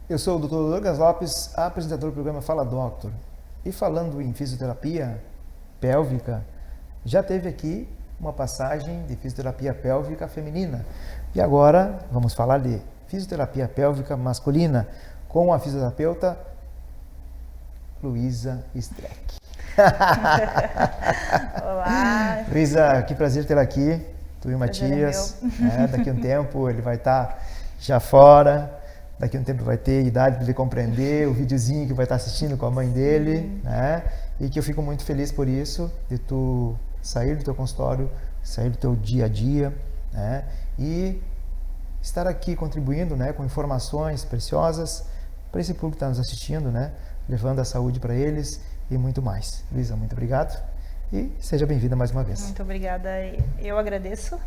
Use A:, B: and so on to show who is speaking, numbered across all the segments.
A: Eu sou o Dr. Douglas Lopes, apresentador do programa Fala Doctor. E falando em fisioterapia pélvica, já teve aqui uma passagem de fisioterapia pélvica feminina. E agora vamos falar de fisioterapia pélvica masculina com a fisioterapeuta Luísa Streck.
B: Olá!
A: Luísa, que prazer tê-la aqui. Tu e o Matias. Daqui a um tempo ele vai estar já fora. Daqui a um tempo vai ter idade para ele compreender o videozinho que vai estar assistindo com a mãe dele, né? E que eu fico muito feliz por isso, de tu sair do teu consultório, sair do teu dia a dia, né? E estar aqui contribuindo, né, com informações preciosas para esse público que está nos assistindo, né? Levando a saúde para eles e muito mais. Luísa, muito obrigado e seja bem-vinda mais uma vez.
B: Muito obrigada. Eu agradeço.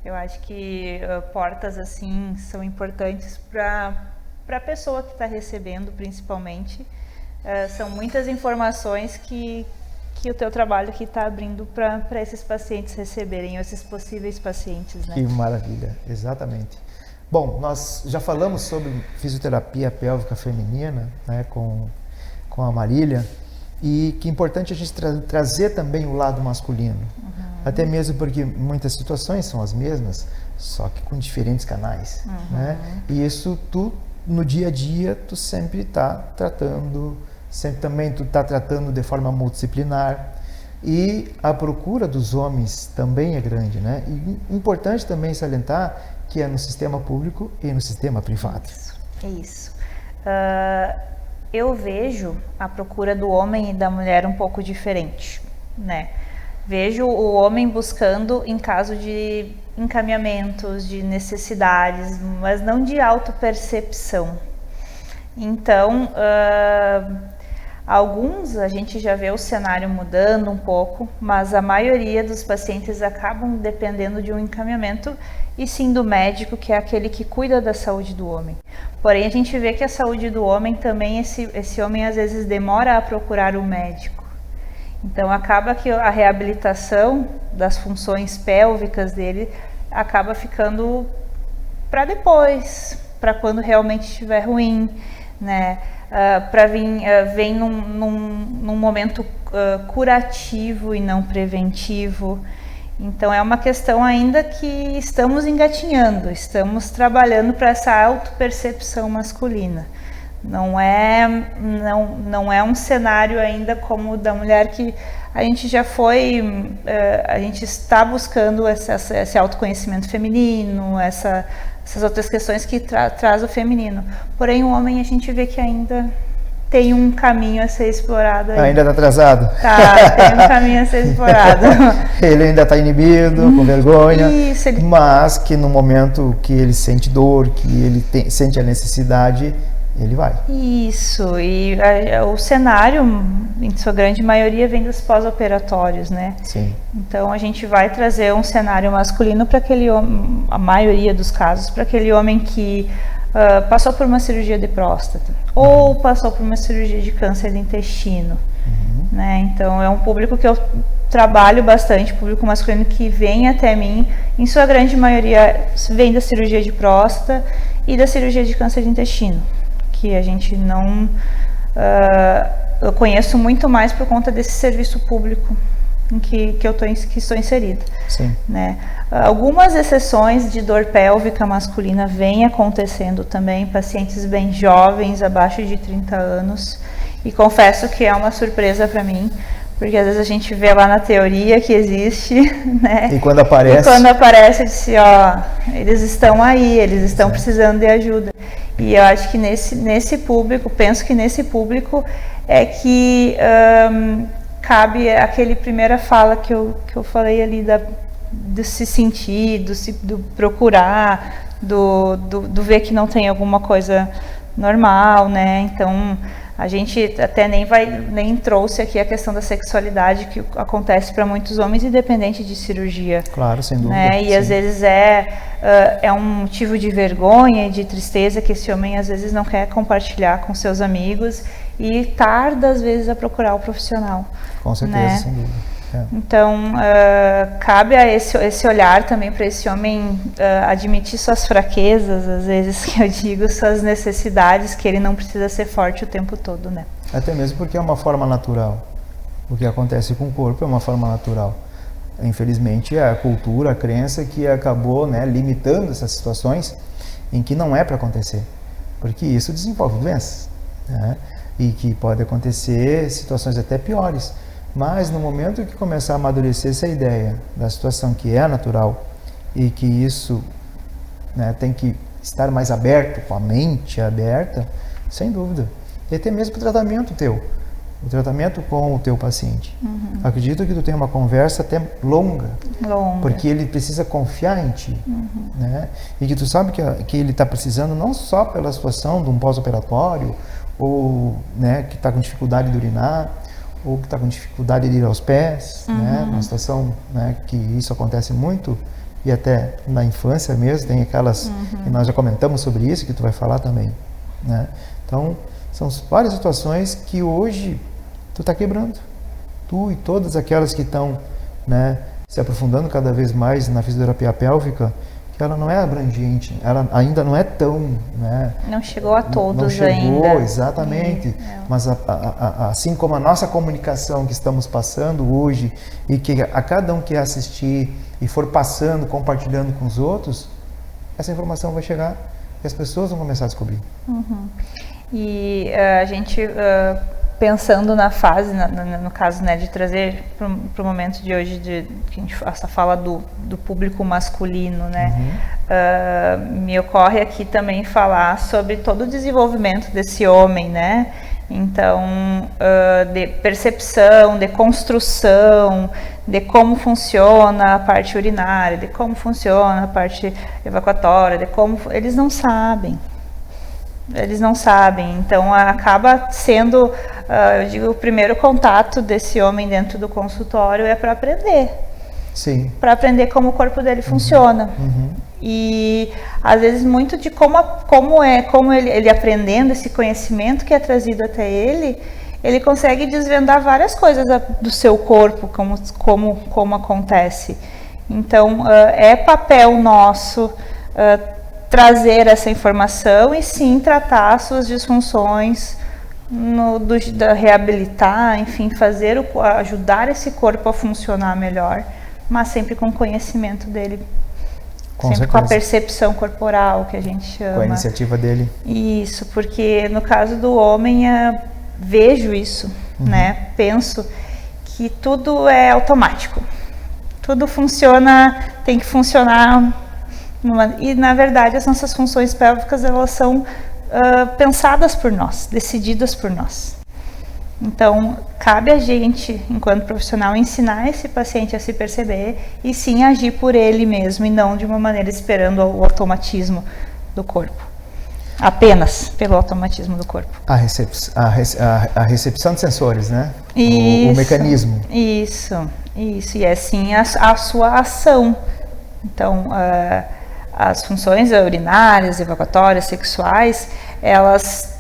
B: Eu acho que portas assim são importantes para a pessoa que está recebendo, principalmente. São muitas informações que o teu trabalho aqui está abrindo para esses pacientes receberem, esses possíveis pacientes, né?
A: Que maravilha, exatamente. Bom, nós já falamos sobre fisioterapia pélvica feminina, né, com a Marília, e que é importante a gente trazer também o lado masculino. Até mesmo porque muitas situações são as mesmas, só que com diferentes canais, né? E isso tu, no dia a dia, tu sempre está tratando, sempre também tu está tratando de forma multidisciplinar. E a procura dos homens também é grande, né? E importante também salientar que é no sistema público e no sistema privado.
B: Isso. Eu vejo a procura do homem e da mulher um pouco diferente, né? Vejo o homem buscando em caso de encaminhamentos, de necessidades, mas não de autopercepção. Então, alguns a gente já vê o cenário mudando um pouco, mas a maioria dos pacientes acabam dependendo de um encaminhamento e sim do médico, que é aquele que cuida da saúde do homem. Porém, a gente vê que a saúde do homem também, esse homem às vezes demora a procurar o médico. Então, acaba que a reabilitação das funções pélvicas dele acaba ficando para depois, para quando realmente estiver ruim, né? Vem num momento curativo e não preventivo. Então, é uma questão ainda que estamos engatinhando, estamos trabalhando para essa autopercepção masculina. Não é um cenário ainda como o da mulher, que a gente já foi, a gente está buscando esse autoconhecimento feminino, essas outras questões que traz o feminino. Porém, o homem a gente vê que ainda tem um caminho a ser explorado.
A: Ainda está atrasado?
B: Tá, tem um caminho a ser explorado.
A: Ele ainda está inibido, com vergonha, isso, mas que no momento que ele sente dor, que ele sente a necessidade, ele vai.
B: Isso, e o cenário, em sua grande maioria, vem dos pós-operatórios, né?
A: Sim.
B: Então, a gente vai trazer um cenário masculino para aquele homem, a maioria dos casos, para aquele homem que passou por uma cirurgia de próstata, ou passou por uma cirurgia de câncer de intestino, né? Então, é um público que eu trabalho bastante, público masculino que vem até mim, em sua grande maioria, vem da cirurgia de próstata e da cirurgia de câncer de intestino, que a gente não... eu conheço muito mais por conta desse serviço público em que estou inserida.
A: Sim.
B: Né? Algumas exceções de dor pélvica masculina vêm acontecendo também em pacientes bem jovens, abaixo de 30 anos, e confesso que é uma surpresa para mim, porque às vezes a gente vê lá na teoria que existe, né?
A: E quando aparece,
B: eu disse, eles estão aí, eles estão precisando de ajuda. E eu acho que nesse público, penso que nesse público é que cabe aquele primeira fala que eu falei ali do se sentir, do procurar, do ver que não tem alguma coisa normal, né? Então, a gente até nem trouxe aqui a questão da sexualidade, que acontece para muitos homens, independente de cirurgia.
A: Claro, sem dúvida.
B: Né? E sim, às vezes é um motivo de vergonha e de tristeza que esse homem às vezes não quer compartilhar com seus amigos e tarda às vezes a procurar o profissional.
A: Com certeza,
B: né?
A: sem dúvida.
B: Então, cabe a esse olhar também para esse homem admitir suas fraquezas, às vezes que eu digo, suas necessidades, que ele não precisa ser forte o tempo todo, né?
A: Até mesmo porque é uma forma natural. O que acontece com o corpo é uma forma natural. Infelizmente, a cultura, a crença que acabou, né, limitando essas situações em que não é para acontecer. Porque isso desenvolve doenças, né? E que pode acontecer situações até piores. Mas no momento que começar a amadurecer essa ideia da situação que é natural e que isso, né, tem que estar mais aberto, com a mente aberta, sem dúvida. E até mesmo o tratamento teu, o tratamento com o teu paciente. Acredito que tu tem uma conversa até longa, porque ele precisa confiar em ti, né? E que tu sabe que ele está precisando não só pela situação de um pós-operatório, ou, né, que está com dificuldade de urinar, ou que está com dificuldade de ir aos pés, né? Uma situação, né, que isso acontece muito, e até na infância mesmo, tem aquelas, e nós já comentamos sobre isso, que tu vai falar também, né? Então, são várias situações que hoje tu está quebrando. Tu e todas aquelas que estão, né, se aprofundando cada vez mais na fisioterapia pélvica, que ela não é abrangente, ela ainda não é tão, né,
B: não chegou a todos,
A: não chegou,
B: ainda.
A: Exatamente. Mas assim como a nossa comunicação que estamos passando hoje, e que a cada um que assistir e for passando, compartilhando com os outros, essa informação vai chegar e as pessoas vão começar a descobrir.
B: E a gente, pensando na fase, no caso, né, de trazer para o momento de hoje, que a gente fala do público masculino, né, me ocorre aqui também falar sobre todo o desenvolvimento desse homem, né, então, de percepção, de construção, de como funciona a parte urinária, de como funciona a parte evacuatória, de como... Eles não sabem. Então acaba sendo, eu digo, o primeiro contato desse homem dentro do consultório é para aprender.
A: Sim.
B: Para aprender como o corpo dele funciona. E às vezes muito de como ele aprendendo esse conhecimento que é trazido até ele consegue desvendar várias coisas do seu corpo, como acontece. Então é papel nosso trazer essa informação e sim tratar suas disfunções, reabilitar, enfim, ajudar esse corpo a funcionar melhor, mas sempre com conhecimento dele, sempre com a percepção corporal que a gente chama. Com
A: a iniciativa dele.
B: Isso, porque no caso do homem vejo isso, né? Penso que tudo é automático, tudo funciona, tem que funcionar. E na verdade as nossas funções pélvicas, elas são pensadas por nós, decididas por nós. Então cabe a gente, enquanto profissional, ensinar esse paciente a se perceber e sim agir por ele mesmo, e não de uma maneira esperando o automatismo do corpo, apenas pelo automatismo do corpo.
A: A recepção de sensores, né? O mecanismo.
B: Isso, e é sim a sua ação. Então as funções urinárias, evacuatórias, sexuais, elas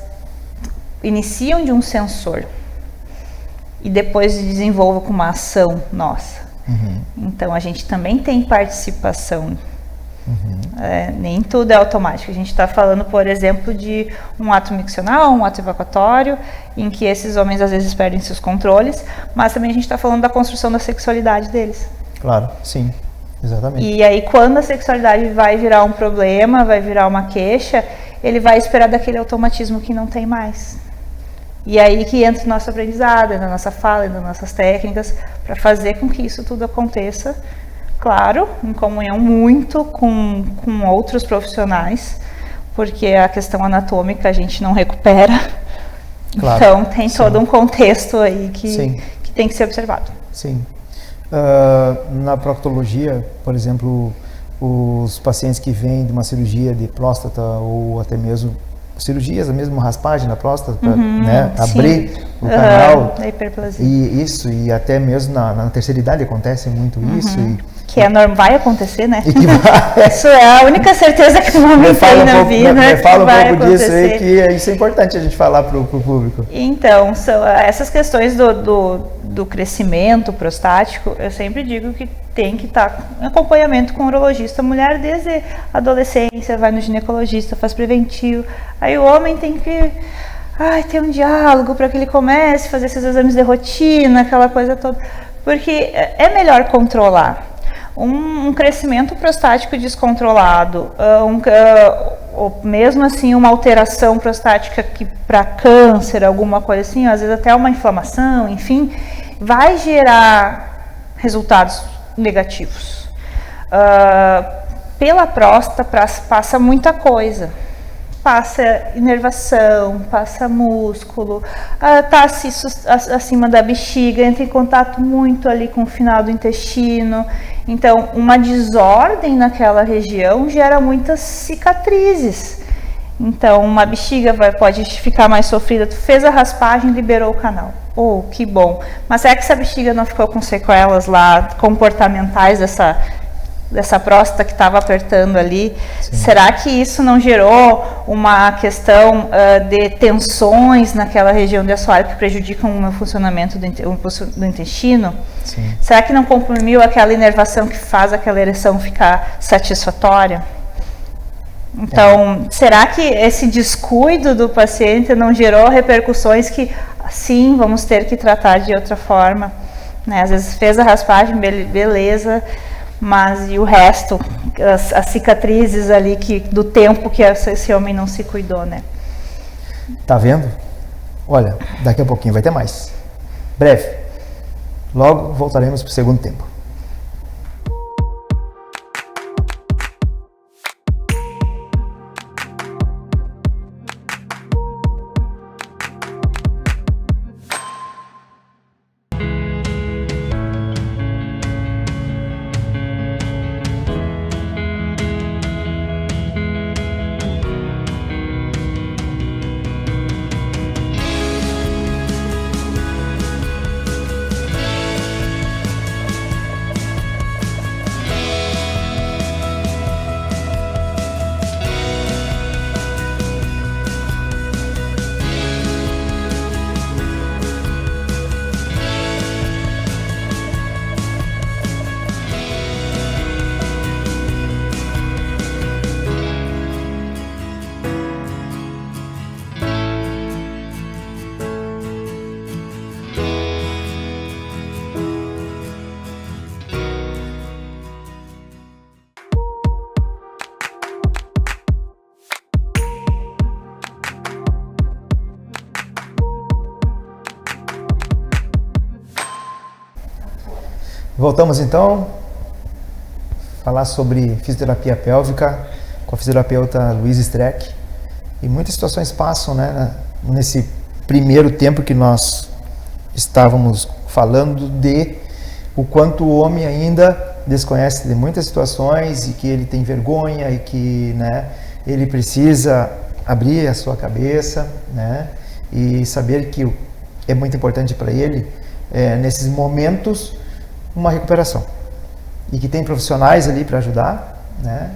B: iniciam de um sensor e depois se desenvolvem com uma ação nossa. Então a gente também tem participação. Nem tudo é automático. A gente está falando, por exemplo, de um ato miccional, um ato evacuatório, em que esses homens às vezes perdem seus controles, mas também a gente está falando da construção da sexualidade deles.
A: Claro, sim. Exatamente.
B: E aí quando a sexualidade vai virar um problema, vai virar uma queixa, ele vai esperar daquele automatismo que não tem mais. E aí que entra o nosso aprendizado, na nossa fala, nas nossas técnicas, para fazer com que isso tudo aconteça, claro, em comunhão muito com outros profissionais, porque a questão anatômica a gente não recupera. Claro, então tem todo um contexto aí que tem que ser observado.
A: Sim. Na proctologia, por exemplo, os pacientes que vêm de uma cirurgia de próstata ou até mesmo cirurgias, mesmo raspagem na próstata, né, abrir o canal,
B: da hiperplasia.
A: E até mesmo na terceira idade acontece muito isso.
B: Que é normal, vai acontecer, né? Isso é a única certeza que o homem tem na vida.
A: Me fala um pouco disso aí, que isso é importante a gente falar para o público.
B: Então, são essas questões do crescimento prostático, eu sempre digo que tem que estar em acompanhamento com o urologista. A mulher desde a adolescência vai no ginecologista, faz preventivo. Aí o homem tem que ter um diálogo para que ele comece a fazer esses exames de rotina, aquela coisa toda. Porque é melhor controlar. Um crescimento prostático descontrolado, ou mesmo assim uma alteração prostática que para câncer, alguma coisa assim, às vezes até uma inflamação, enfim, vai gerar resultados negativos. Pela próstata passa muita coisa. Passa inervação, passa músculo, está acima da bexiga, entra em contato muito ali com o final do intestino. Então, uma desordem naquela região gera muitas cicatrizes. Então, uma bexiga pode ficar mais sofrida. Tu fez a raspagem, liberou o canal. Oh, que bom. Mas será que essa bexiga não ficou com sequelas lá comportamentais dessa próstata que estava apertando ali? Sim. Será que isso não gerou uma questão de tensões naquela região do assoalho que prejudicam o funcionamento do intestino? Sim. Será que não comprimiu aquela inervação que faz aquela ereção ficar satisfatória? Então, será que esse descuido do paciente não gerou repercussões que, sim, vamos ter que tratar de outra forma? Né? Às vezes fez a raspagem, beleza, mas e o resto, as cicatrizes ali do tempo que esse homem não se cuidou, né?
A: Tá vendo? Olha, daqui a pouquinho vai ter mais. Breve. Logo voltaremos para o segundo tempo. Voltamos então a falar sobre fisioterapia pélvica com a fisioterapeuta Luísa Streck. E muitas situações passam, né, nesse primeiro tempo que nós estávamos falando de o quanto o homem ainda desconhece de muitas situações e que ele tem vergonha e que, né, ele precisa abrir a sua cabeça, né, e saber que é muito importante para ele, nesses momentos, uma recuperação. E que tem profissionais ali para ajudar, né,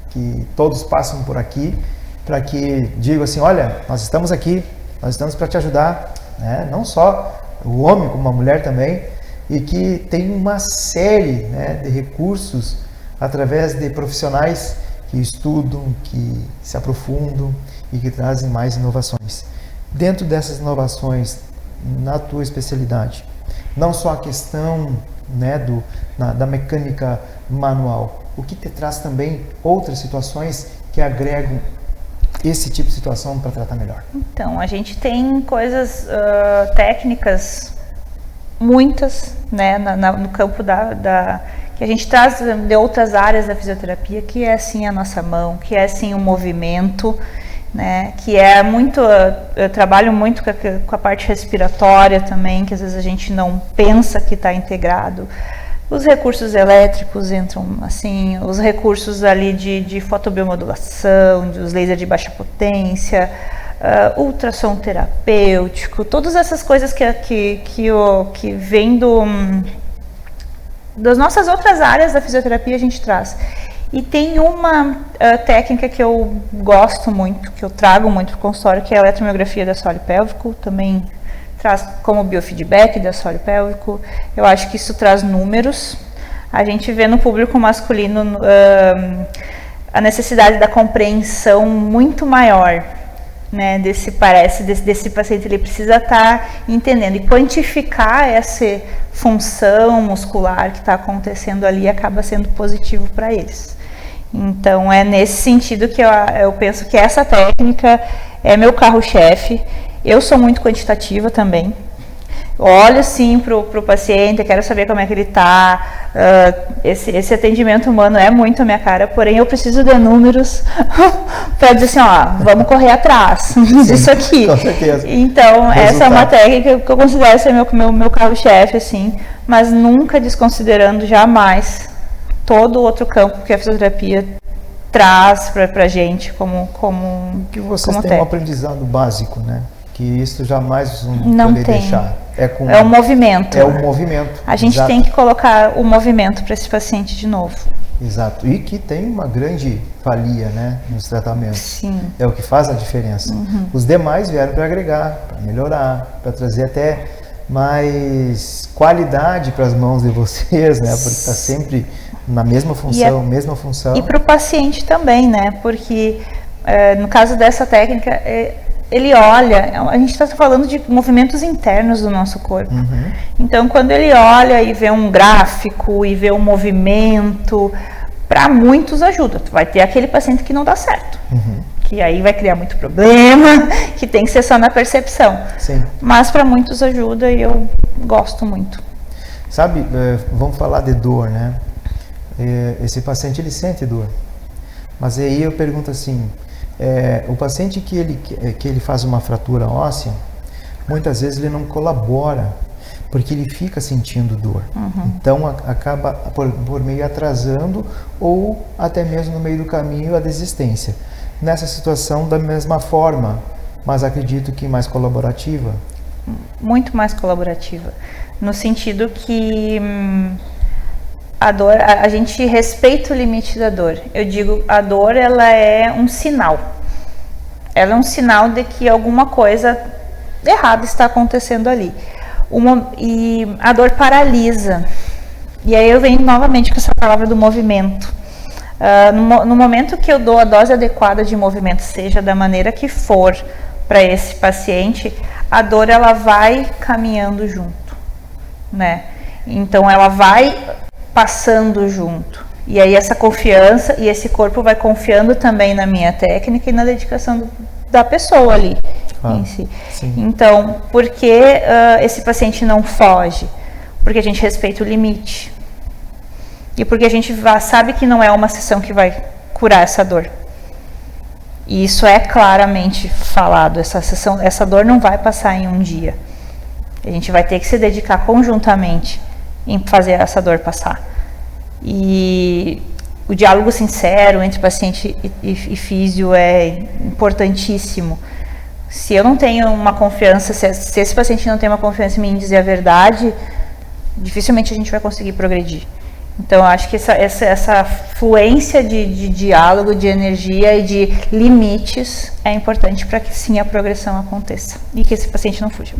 A: que todos passam por aqui, para que digam assim, olha, nós estamos aqui, nós estamos para te ajudar, né, não só o homem, como a mulher também, e que tem uma série, né, de recursos através de profissionais que estudam, que se aprofundam e que trazem mais inovações. Dentro dessas inovações, na tua especialidade, não só a questão, né, da mecânica manual, o que te traz também outras situações que agregam esse tipo de situação para tratar melhor? Então,
B: a gente tem coisas técnicas, muitas, né, no campo que a gente traz de outras áreas da fisioterapia, que é assim a nossa mão, que é assim o movimento, né, que é muito, eu trabalho muito com a parte respiratória também, que às vezes a gente não pensa que está integrado. Os recursos elétricos entram assim, os recursos ali de fotobiomodulação, os lasers de baixa potência, ultrassom terapêutico, todas essas coisas que vem das nossas outras áreas da fisioterapia a gente traz. E tem uma técnica que eu gosto muito, que eu trago muito para o consultório, que é a eletromiografia do assoalho pélvico. Também traz como biofeedback do assoalho pélvico. Eu acho que isso traz números. A gente vê no público masculino a necessidade da compreensão muito maior, né, desse paciente. Ele precisa estar entendendo e quantificar essa função muscular que está acontecendo ali, acaba sendo positivo para eles. Então é nesse sentido que eu penso que essa técnica é meu carro-chefe. Eu sou muito quantitativa também. Olho sim pro paciente, quero saber como é que ele está. Esse atendimento humano é muito a minha cara, porém eu preciso de números para dizer assim, ó, vamos correr atrás disso aqui.
A: Com certeza.
B: Então, essa é uma técnica que eu considero ser meu carro-chefe, assim, mas nunca desconsiderando jamais todo o outro campo que a fisioterapia traz pra gente como
A: que vocês
B: como
A: têm um aprendizado básico, né? Que isso jamais
B: não
A: poder
B: tem.
A: deixar.
B: É o movimento.
A: É o movimento.
B: A gente tem que colocar o movimento para esse paciente de novo.
A: Exato. E que tem uma grande valia, né, nos tratamentos.
B: Sim.
A: É o que faz a diferença. Os demais vieram para agregar, para melhorar, para trazer até mais qualidade para as mãos de vocês, né? Porque está sempre na mesma função,
B: E para o paciente também, né? Porque no caso dessa técnica, ele olha, a gente está falando de movimentos internos do nosso corpo. Então, quando ele olha e vê um gráfico e vê um movimento, para muitos ajuda. Vai ter aquele paciente que não dá certo, que aí vai criar muito problema, que tem que ser só na percepção.
A: Sim.
B: Mas para muitos ajuda e eu gosto muito.
A: Sabe, vamos falar de dor, né? Esse paciente, ele sente dor. Mas aí eu pergunto assim, o paciente que ele faz uma fratura óssea, muitas vezes ele não colabora, porque ele fica sentindo dor. Então acaba por meio atrasando ou até mesmo no meio do caminho a desistência. Nessa situação da mesma forma, mas acredito que mais colaborativa.
B: Muito mais colaborativa, no sentido que a dor, a gente respeita o limite da dor. Eu digo, a dor, ela é um sinal. Ela é um sinal de que alguma coisa errada está acontecendo ali. E a dor paralisa. E aí eu venho novamente com essa palavra do movimento. No momento que eu dou a dose adequada de movimento, seja da maneira que for para esse paciente, a dor ela vai caminhando junto, né? Então ela vai passando junto. E aí essa confiança e esse corpo vai confiando também na minha técnica e na dedicação da pessoa ali em si.
A: Sim.
B: Então, por que esse paciente não foge? Porque a gente respeita o limite. E porque a gente sabe que não é uma sessão que vai curar essa dor. E isso é claramente falado. Essa dor não vai passar em um dia. A gente vai ter que se dedicar conjuntamente em fazer essa dor passar. E o diálogo sincero entre paciente e físio é importantíssimo. Se eu não tenho uma confiança, se esse paciente não tem uma confiança em mim em dizer a verdade, dificilmente a gente vai conseguir progredir. Então, eu acho que essa fluência de diálogo, de energia e de limites é importante para que sim a progressão aconteça e que esse paciente não fuja.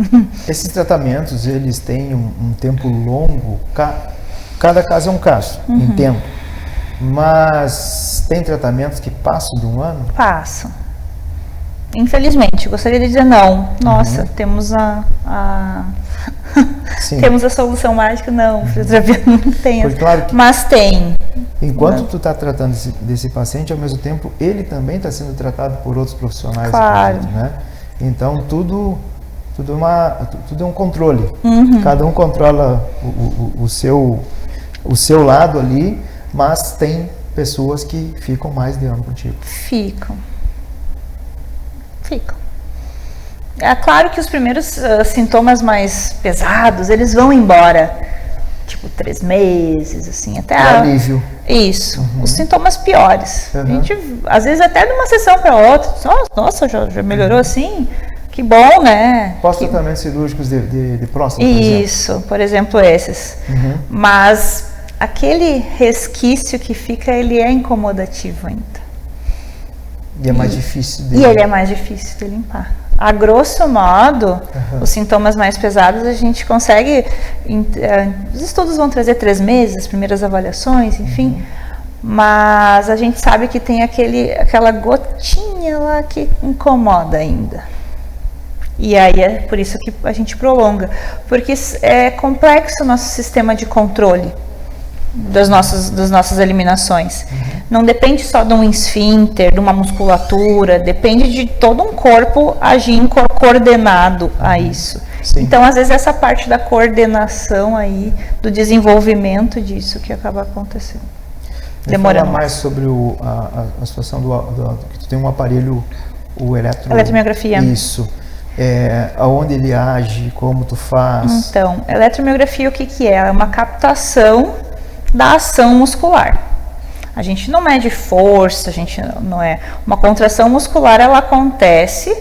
A: Esses tratamentos, eles têm um tempo longo, cada caso é um caso, em tempo. Mas tem tratamentos que passam de um ano?
B: Passam. Infelizmente, gostaria de dizer não. Nossa, temos temos a solução mágica. Não, fisioterapia não tem.
A: Claro que,
B: mas tem.
A: Enquanto tu está tratando desse paciente, ao mesmo tempo, ele também está sendo tratado por outros profissionais.
B: Claro.
A: Acredito, né? Então, tudo é um controle. Cada um controla o seu lado ali, mas tem pessoas que ficam mais de ano contigo.
B: Ficam. É claro que os primeiros sintomas mais pesados, eles vão embora, tipo 3 meses, assim, até
A: alívio.
B: Isso, os sintomas piores. A gente, às vezes, até de uma sessão para outra, nossa, já melhorou assim? Que bom, né?
A: Pós-tratamentos cirúrgicos de próstata,
B: Isso, por exemplo, esses. Mas aquele resquício que fica, ele é incomodativo ainda.
A: E é mais difícil
B: E ele é mais difícil de limpar. A grosso modo, os sintomas mais pesados a gente consegue, os estudos vão trazer 3 meses, as primeiras avaliações, enfim, mas a gente sabe que tem aquela gotinha lá que incomoda ainda. E aí é por isso que a gente prolonga, porque é complexo o nosso sistema de controle das nossas eliminações. Não depende só de um esfíncter, de uma musculatura, depende de todo um corpo agir coordenado a isso.
A: Sim.
B: Então, às vezes, essa parte da coordenação aí, do desenvolvimento disso que acaba acontecendo. Demorando.
A: Fala mais sobre a situação que tu tem um aparelho, o
B: eletromiografia.
A: Isso. Aonde ele age, como tu faz.
B: Então, eletromiografia o que é? É uma captação da ação muscular. A gente não mede força, a gente não é. Uma contração muscular, ela acontece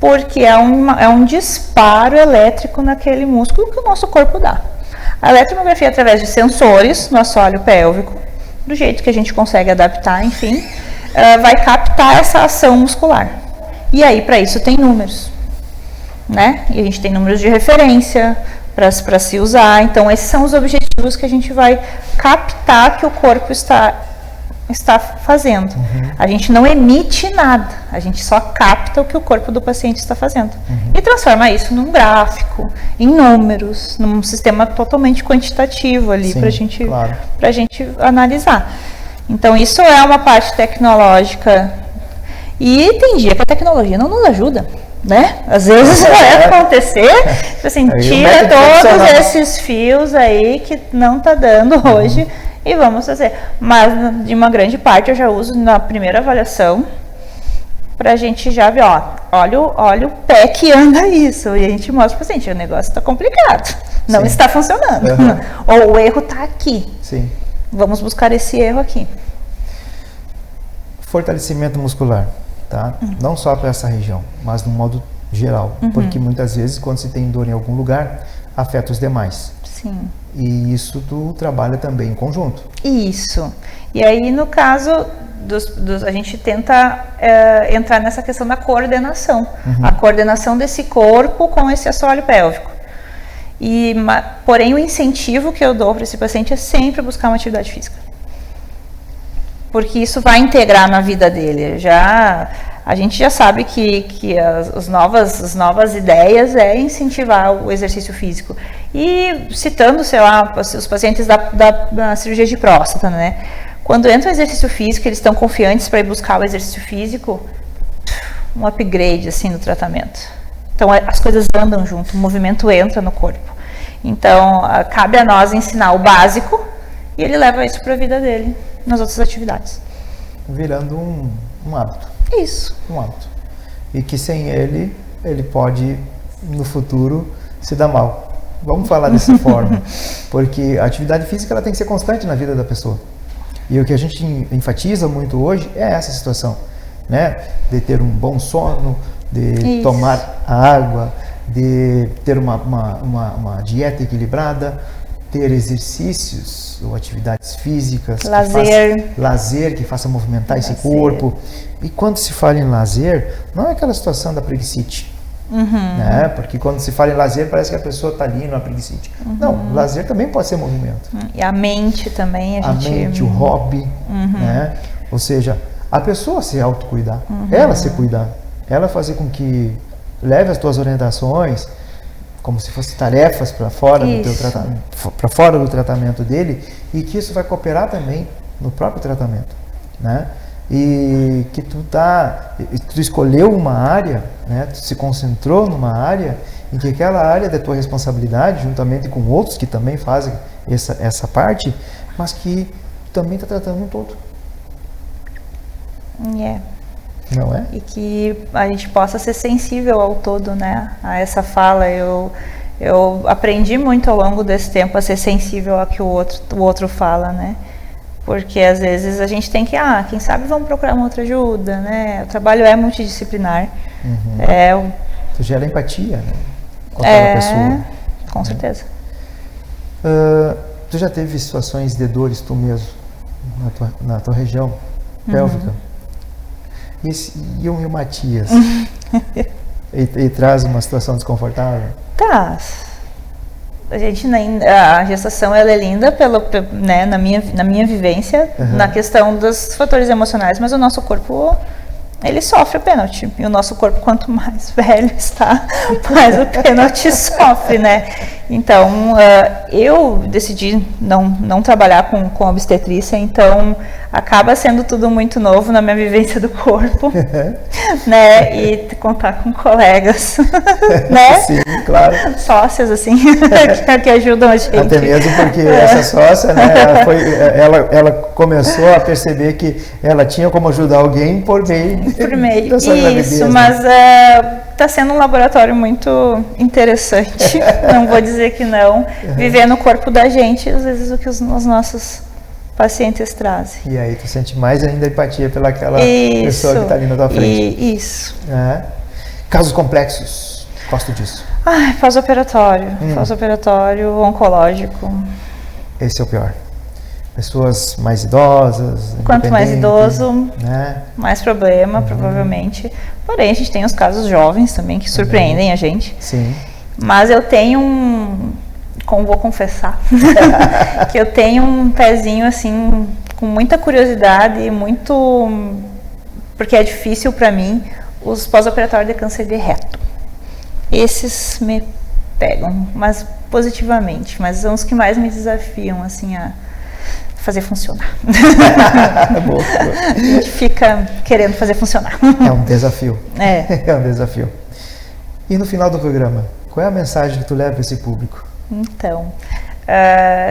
B: porque é um disparo elétrico naquele músculo que o nosso corpo dá. A eletromiografia, através de sensores no assoalho pélvico, do jeito que a gente consegue adaptar, enfim, vai captar essa ação muscular. E aí, para isso, tem números, né? E a gente tem números de referência para se usar. Então, esses são os objetivos que a gente vai captar que o corpo está fazendo. A gente não emite nada, a gente só capta o que o corpo do paciente está fazendo. E transforma isso num gráfico, em números, num sistema totalmente quantitativo ali para a gente analisar. Então, isso é uma parte tecnológica. E tem dia que a tecnologia não nos ajuda, né? Às vezes vai acontecer, assim, tira todos esses fios aí que não tá dando hoje e vamos fazer. Mas de uma grande parte eu já uso na primeira avaliação pra gente já ver, olha o pé que anda isso. E a gente mostra pro paciente, o negócio tá complicado, não está funcionando. Ou o erro tá aqui.
A: Sim.
B: Vamos buscar esse erro aqui.
A: Fortalecimento muscular. Tá? Não só para essa região, mas no modo geral, porque muitas vezes quando se tem dor em algum lugar, afeta os demais.
B: Sim.
A: E isso tu trabalha também em conjunto.
B: Isso. E aí, no caso, a gente tenta entrar nessa questão da coordenação. A coordenação desse corpo com esse assoalho pélvico. Porém, o incentivo que eu dou para esse paciente é sempre buscar uma atividade física. Porque isso vai integrar na vida dele. A gente já sabe que as novas ideias é incentivar o exercício físico. E citando, sei lá, os pacientes da cirurgia de próstata, né? Quando entra o exercício físico, eles estão confiantes para ir buscar o exercício físico, um upgrade assim no tratamento. Então as coisas andam junto, o movimento entra no corpo. Então cabe a nós ensinar o básico e ele leva isso para a vida dele nas outras atividades.
A: Virando um hábito.
B: Isso.
A: Um hábito. E que sem ele pode, no futuro, se dar mal. Vamos falar dessa forma. Porque a atividade física ela tem que ser constante na vida da pessoa. E o que a gente enfatiza muito hoje é essa situação, né? De ter um bom sono, de tomar água, de ter uma dieta equilibrada, ter exercícios ou atividades físicas, lazer que faça movimentar esse corpo. E quando se fala em lazer, não é aquela situação da preguicite, né? Porque quando se fala em lazer parece que a pessoa está ali numa preguicite. Não, lazer também pode ser movimento.
B: E a mente também,
A: a mente, o hobby, né? Ou seja, a pessoa se autocuidar, ela se cuidar, ela fazer com que leve as tuas orientações como se fossem tarefas para fora do teu tratamento, para fora do tratamento dele, e que isso vai cooperar também no próprio tratamento, né? E que tu escolheu uma área, né? Tu se concentrou numa área em que aquela área é da tua responsabilidade, juntamente com outros que também fazem essa parte, mas que também está tratando um todo. Não é?
B: E que a gente possa ser sensível ao todo, né? A essa fala. Eu aprendi muito ao longo desse tempo a ser sensível ao que o outro fala, né? Porque às vezes a gente tem que, quem sabe vamos procurar uma outra ajuda, né? O trabalho é multidisciplinar.
A: Tu gera empatia, né? Com aquela pessoa.
B: Com certeza.
A: Tu já teve situações de dores tu mesmo na tua região pélvica? E o Matias? e traz uma situação desconfortável?
B: Tá. A gestação ela é linda né, na minha vivência, na questão dos fatores emocionais, mas o nosso corpo, ele sofre o pênalti. E o nosso corpo, quanto mais velho está, mais o pênalti sofre, né? Então, eu decidi não trabalhar com obstetrícia, então acaba sendo tudo muito novo na minha vivência do corpo, né? E contar com colegas, né?
A: Sim, claro.
B: Sócias, assim, que ajudam a gente.
A: Até mesmo porque essa sócia, né, ela começou a perceber que ela tinha como ajudar alguém por meio da sua gravidez.
B: Isso, mas está sendo um laboratório muito interessante, não vou dizer que não, viver no corpo da gente, às vezes o que os nossos pacientes trazem.
A: E aí tu sente mais ainda empatia pelaquela pessoa que está ali na tua frente.
B: Isso.
A: Casos complexos, gosto disso.
B: Pós-operatório, oncológico.
A: Esse é o pior. Pessoas mais idosas.
B: Quanto mais idoso,
A: né?
B: mais problema, provavelmente. Porém, a gente tem os casos jovens também que surpreendem a gente.
A: Sim.
B: Mas eu tenho vou confessar, que eu tenho um pezinho assim, com muita curiosidade, porque é difícil para mim, os pós-operatórios de câncer de reto. Esses me pegam, mas positivamente, mas são os que mais me desafiam, assim, a fazer funcionar.
A: Boa.
B: A gente fica querendo fazer funcionar.
A: É um desafio.
B: É
A: um desafio. E no final do programa, qual é a mensagem que tu leva para esse público?
B: Então,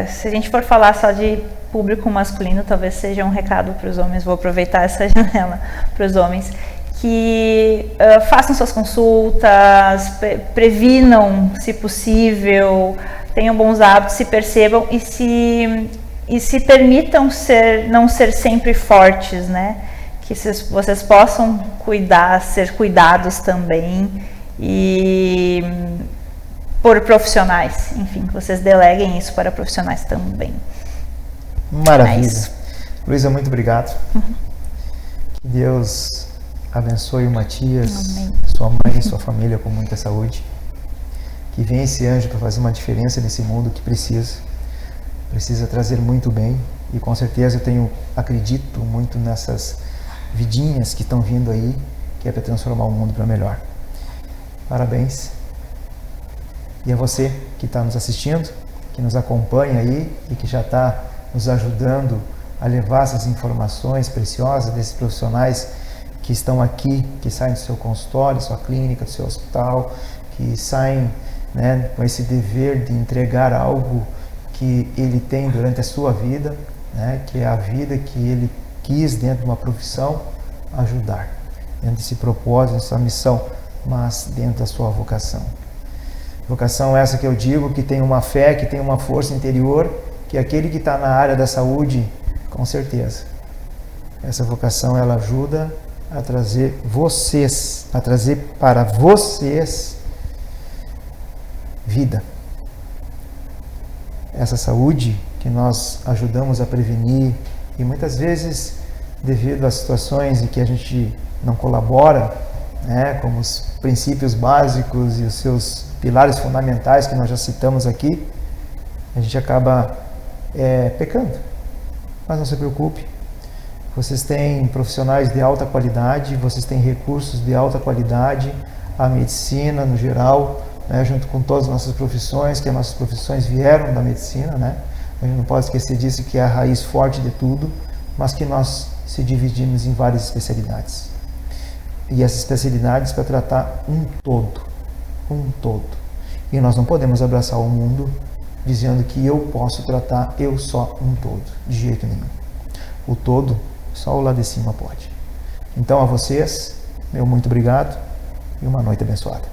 B: se a gente for falar só de público masculino, talvez seja um recado para os homens, vou aproveitar essa janela para os homens, que façam suas consultas, previnam, se possível, tenham bons hábitos, se percebam e se permitam não ser sempre fortes, né? Que vocês possam ser cuidados também e por profissionais, enfim, que vocês deleguem isso para profissionais também.
A: Maravilha. Luísa, muito obrigado. Que Deus abençoe o Matias,
B: Amém.
A: Sua mãe e sua família com muita saúde. Que venha esse anjo para fazer uma diferença nesse mundo que precisa trazer muito bem. E com certeza acredito muito nessas vidinhas que estão vindo aí, que é para transformar o mundo para melhor. Parabéns. E a você que está nos assistindo, que nos acompanha aí e que já está nos ajudando a levar essas informações preciosas desses profissionais que estão aqui, que saem do seu consultório, sua clínica, do seu hospital, que saem, né, com esse dever de entregar algo que ele tem durante a sua vida, né, que é a vida que ele quis dentro de uma profissão ajudar, dentro desse propósito, dessa missão, mas dentro da sua vocação. Vocação essa que eu digo, que tem uma fé, que tem uma força interior, que aquele que está na área da saúde, com certeza. Essa vocação, ela ajuda a trazer para vocês vida. Essa saúde que nós ajudamos a prevenir e muitas vezes, devido a situações em que a gente não colabora, né, como os princípios básicos e os seus pilares fundamentais que nós já citamos aqui, a gente acaba pecando. Mas não se preocupe, vocês têm profissionais de alta qualidade, vocês têm recursos de alta qualidade, a medicina no geral, né, junto com todas as nossas profissões, que as nossas profissões vieram da medicina, né? A gente não pode esquecer disso, que é a raiz forte de tudo, mas que nós se dividimos em várias especialidades. E essas especialidades para tratar um todo. E nós não podemos abraçar o mundo dizendo que eu posso tratar eu só um todo, de jeito nenhum. O todo, só o lá de cima pode. Então a vocês, meu muito obrigado e uma noite abençoada.